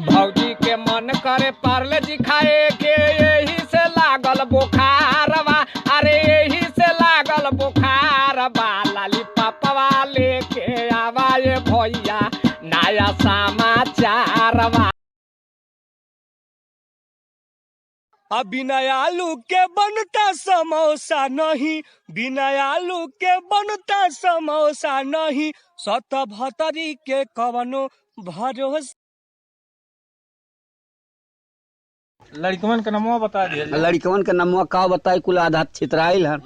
भौजी के मन करे पार्ले जी खाए के, यही से लागल बुखारवा, अरे यही से लागल बुखारवा। लॉलीपॉपवा लेके आवा ये भैया नया समाचारवा। अब बिना आलू के बनता समोसा नहीं, बिना आलू के बनता समोसा नहीं, 77 के कवनो भरोसा। लड़कवन का नमवा बता दिया। लड़कवन का नमवा का बताई, कुल आधा छितराइल है,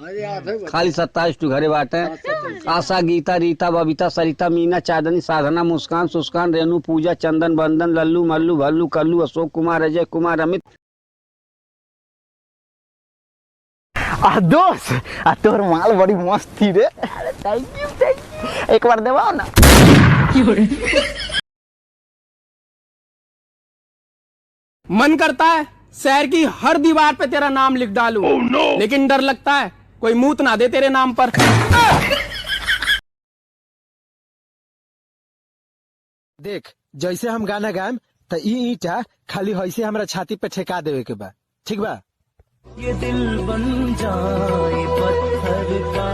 खाली 27 टू घरे बाटे। आशा, गीता, रीता, बबीता, सरिता, मीना, चांदनी, साधना, मुस्कान, सुस्कान, रेणु, पूजा, चंदन, बंदन, लल्लू, मल्लू, भल्लू, कल्लू, अशोक कुमार, अजय कुमार, अमित। दोस्त तोर माल बड़ी मस्त थी रे। थैंक यू एक बार देवाओ ना। मन करता है शहर की हर दीवार पे तेरा नाम लिख डालूं, लेकिन डर लगता है कोई मूत ना दे तेरे नाम पर। देख जैसे हम गाना गाएम तो ईटा खाली वैसे हमरा छाती पे ठेका देवे के बा, ठीक बा। ये दिल बन जाए पत्थर का